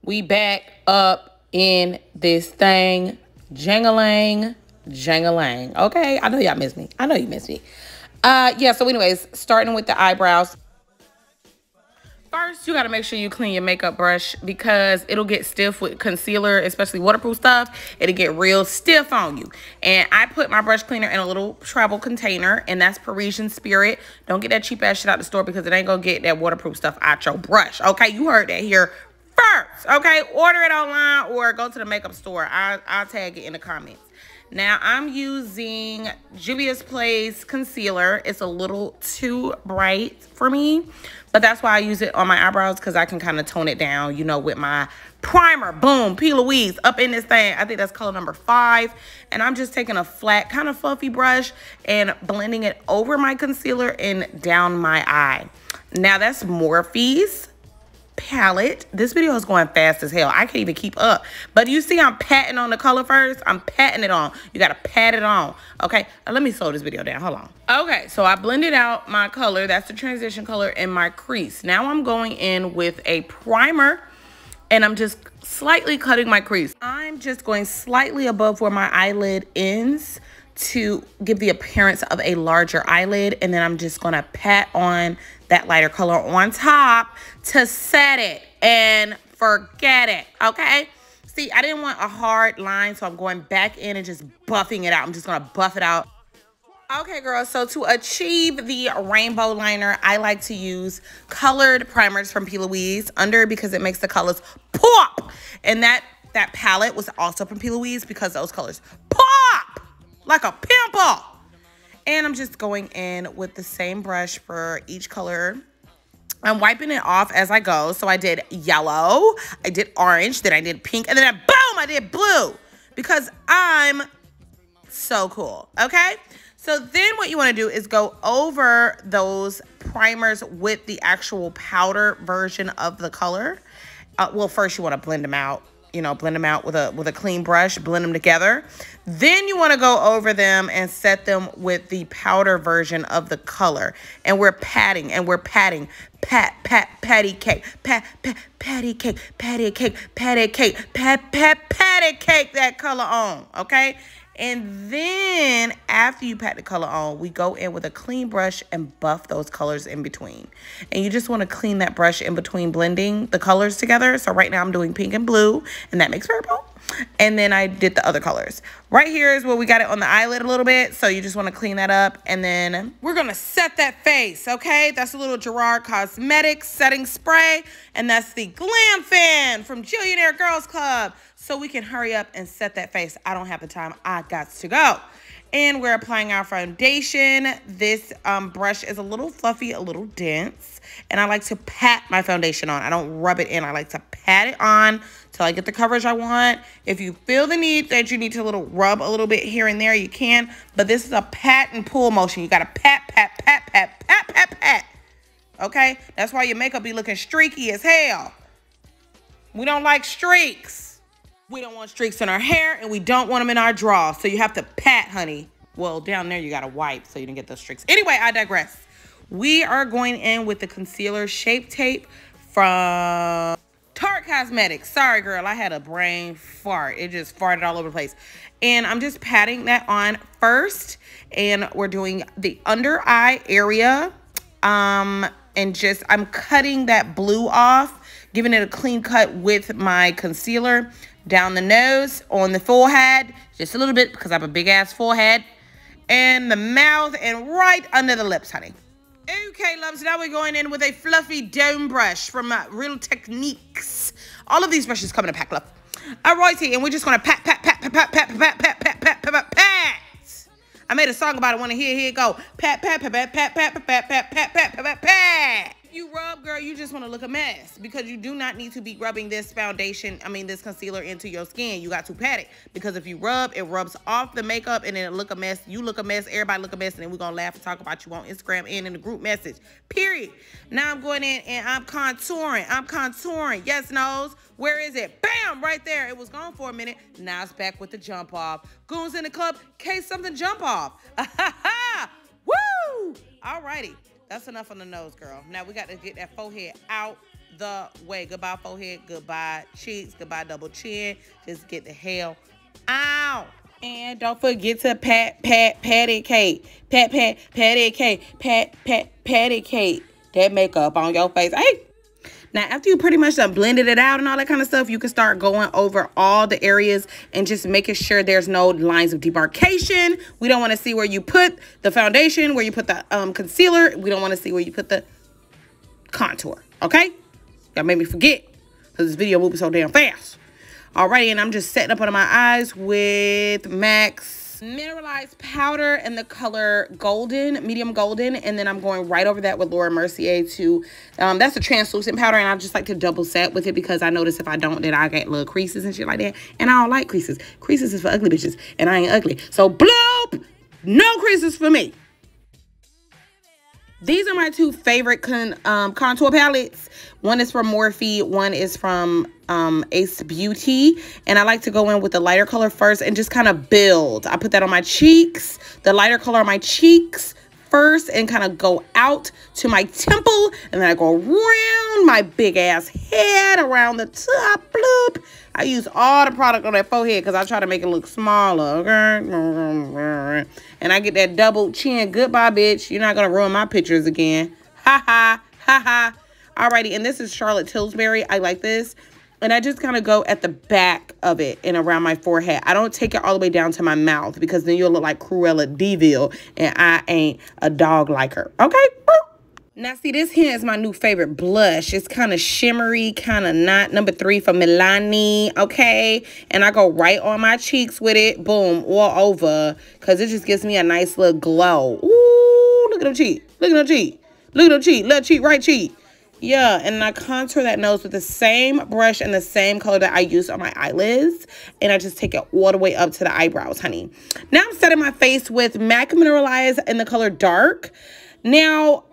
We back up in this thing. Jangalang, jangalang. Okay, I know y'all miss me. I know you miss me. Yeah, so anyways, starting with the eyebrows. First, you gotta make sure you clean your makeup brush because it'll get stiff with concealer, especially waterproof stuff. It'll get real stiff on you. And I put my brush cleaner in a little travel container, and that's Parisian Spirit. Don't get that cheap ass shit out the store because it ain't gonna get that waterproof stuff out your brush. Okay, you heard that here first. Okay, order it online or go to the makeup store. I'll tag it in the comments. Now I'm using Juvia's Place concealer. It's a little too bright for me, but that's why I use it on my eyebrows because I can kind of tone it down, you know, with my primer. Boom, P. Louise up in this thing. I think that's color number 5. And I'm just taking a flat, kind of fluffy brush and blending it over my concealer and down my eye. Now that's Morphe's palette. This video is going fast as hell. I can't even keep up. But you see I'm patting on the color first. I'm patting it on. You got to pat it on. Okay. Let me slow this video down. Hold on. Okay. So I blended out my color. That's the transition color in my crease. Now I'm going in with a primer and I'm just slightly cutting my crease. I'm just going slightly above where my eyelid ends to give the appearance of a larger eyelid. And then I'm just going to pat on that lighter color on top to set it and forget it, okay? See, I didn't want a hard line, so I'm going back in and just buffing it out. I'm just gonna buff it out. Okay, girls, so to achieve the rainbow liner, I like to use colored primers from P. Louise under because it makes the colors pop. And that palette was also from P. Louise because those colors pop like a pimple. And I'm just going in with the same brush for each color. I'm wiping it off as I go. So I did yellow, I did orange, then I did pink, and then boom, I did blue because I'm so cool, okay? So then what you want to do is go over those primers with the actual powder version of the color. Well, first you want to blend them out. You know, blend them out with a clean brush, blend them together. Then you want to go over them and set them with the powder version of the color. And we're patting and we're patting. Pat, pat, patty cake. Pat, pat, patty cake, patty cake, patty cake, pat, pat, patty cake that color on, okay? And then after you pat the color on, we go in with a clean brush and buff those colors in between. And you just want to clean that brush in between blending the colors together. So right now I'm doing pink and blue, and that makes purple. And then I did the other colors. Right here is where we got it on the eyelid a little bit. So you just want to clean that up. And then we're going to set that face, okay? That's a little Gerard Cosmetics setting spray. And that's the GlamFAN from Jillionaire Girls Club. So we can hurry up and set that face. I don't have the time. I got to go. And we're applying our foundation. This brush is a little fluffy, a little dense. And I like to pat my foundation on. I don't rub it in. I like to pat it on till I get the coverage I want. If you feel the need that you need to rub a little bit here and there, you can. But this is a pat and pull motion. You got to pat, pat, pat, pat, pat, pat, pat. Okay? That's why your makeup be looking streaky as hell. We don't like streaks. We don't want streaks in our hair, and we don't want them in our draws. So you have to pat, honey. Well, down there you got to wipe so you don't get those streaks. Anyway, I digress. We are going in with the concealer Shape Tape from Tarte Cosmetics. Sorry, girl. I had a brain fart. It just farted all over the place. And I'm just patting that on first. And we're doing the under eye area. And just, I'm cutting that blue off, giving it a clean cut with my concealer. Down the nose, on the forehead, just a little bit because I have a big ass forehead, and the mouth, and right under the lips, honey. Okay, loves, now we're going in with a fluffy dome brush from Real Techniques. All of these brushes come in a pack, love. Alrighty, and we're just gonna pat, pat, pat, pat, pat, pat, pat, pat, pat, pat, pat, pat, pat. I made a song about it. Want to hear? Here it go. Pat, pat, pat, pat, pat, pat, pat, pat, pat, pat, pat, pat, pat. You rub, girl, you just want to look a mess because you do not need to be rubbing this this concealer into your skin. You got to pat it because if you rub, it rubs off the makeup and then it look a mess. You look a mess, everybody look a mess, and then we're going to laugh and talk about you on Instagram and in the group message, period. Now I'm going in and I'm contouring. Yes, nose. Where is it? Bam, right there. It was gone for a minute. Now it's back with the jump off. Goons in the club, case something jump off. Woo! Alrighty. That's enough on the nose, girl. Now we got to get that forehead out the way. Goodbye forehead, goodbye cheeks, goodbye double chin. Just get the hell out. And don't forget to patty cake. Patty cake. That makeup on your face. Hey. Now, after you pretty much done blended it out and all that kind of stuff, you can start going over all the areas and just making sure there's no lines of demarcation. We don't want to see where you put the foundation, where you put the concealer. We don't want to see where you put the contour, okay? That made me forget because this video moving so damn fast. Alrighty, and I'm just setting up under my eyes with MAC's mineralized powder in the color golden, medium golden, and then I'm going right over that with Laura Mercier to that's a translucent powder, and I just like to double set with it because I notice if I don't, then I get little creases and shit like that, and I don't like creases. Creases is for ugly bitches, and I ain't ugly, so bloop, no creases for me. These are my two favorite contour palettes. One is from Morphe, one is from Ace Beauty. And I like to go in with the lighter color first and just kind of build. I put that on my cheeks, the lighter color on my cheeks first, and kind of go out to my temple. And then I go around my big ass head, around the top, bloop. I use all the product on that forehead because I try to make it look smaller, okay? And I get that double chin. Goodbye, bitch. You're not going to ruin my pictures again. Ha, ha, ha, ha. Alrighty, and this is Charlotte Tilbury. I like this. And I just kind of go at the back of it and around my forehead. I don't take it all the way down to my mouth because then you'll look like Cruella DeVille, and I ain't a dog like her, okay? Now, see, this here is my new favorite blush. It's kind of shimmery, kind of not. Number 3 from Milani, okay? And I go right on my cheeks with it. Boom, all over. Because it just gives me a nice little glow. Ooh, look at them cheek. Look at them cheek. Look at them cheek. Left cheek, right cheek. Yeah, and I contour that nose with the same brush and the same color that I use on my eyelids. And I just take it all the way up to the eyebrows, honey. Now I'm setting my face with MAC Mineralized in the color Dark. Now,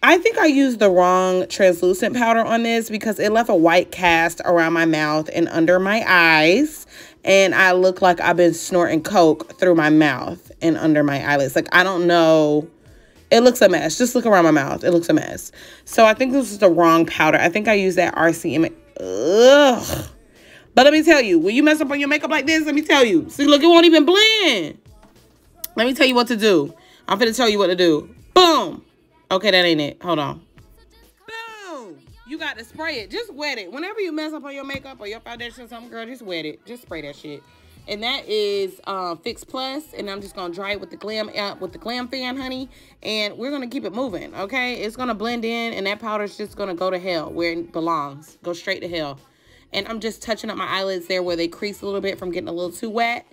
I think I used the wrong translucent powder on this because it left a white cast around my mouth and under my eyes. And I look like I've been snorting coke through my mouth and under my eyelids. Like, I don't know. It looks a mess. Just look around my mouth. It looks a mess. So I think this is the wrong powder. I think I used that RCM. Ugh. But let me tell you, when you mess up on your makeup like this, let me tell you. See, look, it won't even blend. Let me tell you what to do. I'm finna tell you what to do. Boom. Okay, that ain't it. Hold on. Boom. You got to spray it. Just wet it. Whenever you mess up on your makeup or your foundation or something, girl, just wet it. Just spray that shit. And that is Fix Plus, and I'm just gonna dry it with the GlamFAN, honey. And we're gonna keep it moving, okay? It's gonna blend in, and that powder's just gonna go to hell where it belongs. Go straight to hell. And I'm just touching up my eyelids there where they crease a little bit from getting a little too wet.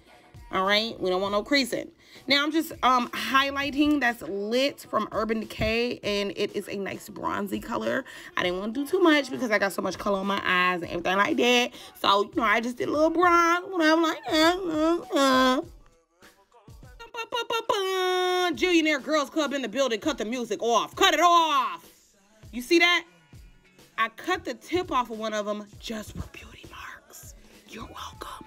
All right, we don't want no creasing. Now I'm just highlighting. That's Lit from Urban Decay, and it is a nice bronzy color. I didn't want to do too much because I got so much color on my eyes and everything like that. So, you know, I just did a little bronze, whatever, like that. Jillionaire Girls Club in the building. Cut the music off. Cut it off. You see that? I cut the tip off of one of them just for beauty marks. You're welcome.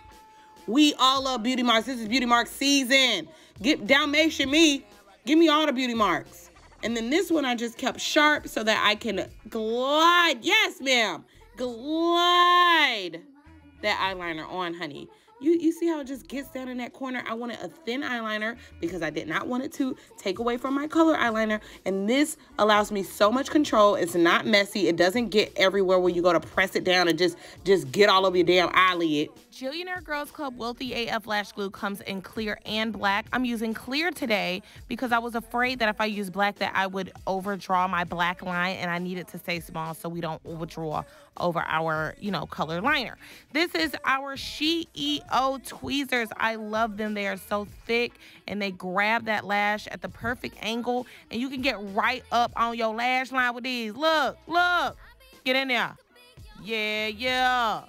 We all love beauty marks. This is beauty mark season. Get Dalmatian me. Give me all the beauty marks. And then this one I just kept sharp so that I can glide. Yes, ma'am. Glide that eyeliner on, honey. You see how it just gets down in that corner? I wanted a thin eyeliner because I did not want it to take away from my color eyeliner. And this allows me so much control. It's not messy. It doesn't get everywhere where you go to press it down and just get all over your damn eyelid. Jillionaire Girls Club Wealthy AF Lash Glue comes in clear and black. I'm using clear today because I was afraid that if I use black that I would overdraw my black line, and I need it to stay small so we don't overdraw over our, you know, color liner. This is our SheEO tweezers. I love them. They are so thick and they grab that lash at the perfect angle, and you can get right up on your lash line with these. Look, look. Get in there. Yeah.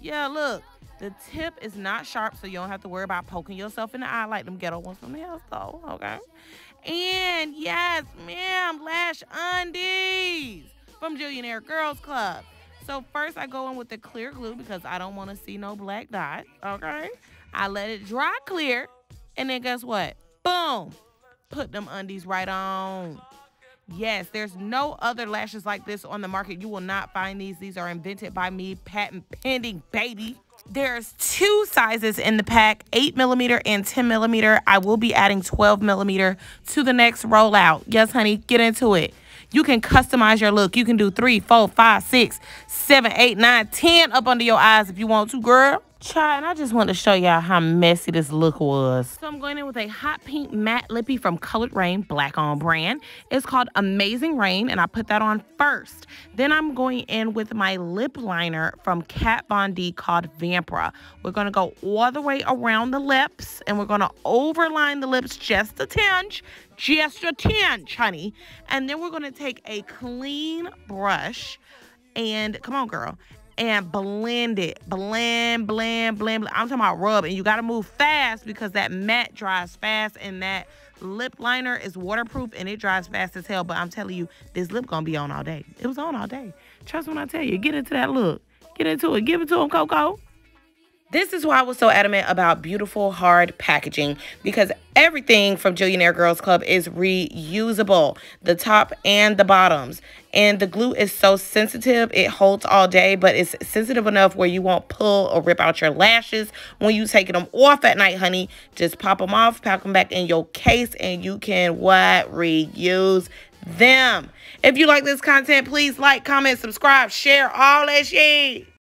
Yeah, look, the tip is not sharp, so you don't have to worry about poking yourself in the eye like them ghetto ones from the hair store, okay? And yes, ma'am, lashUNDIES from Jillionaire Girls Club. So first I go in with the clear glue because I don't want to see no black dot, okay? I let it dry clear, and then guess what? Boom, put them undies right on. Yes, there's no other lashes like this on the market. You will not find these. These are invented by me, patent pending, baby. There's 2 sizes in the pack, 8mm and 10mm. I will be adding 12mm to the next rollout. Yes, honey, get into it. You can customize your look. You can do 3, 4, 5, 6, 7, 8, 9, 10 up under your eyes if you want to, girl. Child, and I just want to show y'all how messy this look was. So I'm going in with a hot pink matte lippy from Colored Raine, black on brand. It's called Amazing Rain, and I put that on first. Then I'm going in with my lip liner from Kat Von D called Vampira. We're going to go all the way around the lips, and we're going to overline the lips just a tinge, honey. And then we're going to take a clean brush and, come on, girl, and blend it. Blend. I'm talking about rub, and you got to move fast because that matte dries fast, and that lip liner is waterproof, and it dries fast as hell. But I'm telling you, this lip gonna be on all day. It was on all day. Trust when I tell you. Get into that look. Get into it. Give it to him, Coco. This is why I was so adamant about beautiful, hard packaging, because everything from Jillionaire Girls Club is reusable, the top and the bottoms. And the glue is so sensitive, it holds all day, but it's sensitive enough where you won't pull or rip out your lashes when you taking them off at night, honey. Just pop them off, pack them back in your case, and you can what? Reuse them. If you like this content, please like, comment, subscribe, share, all that shit.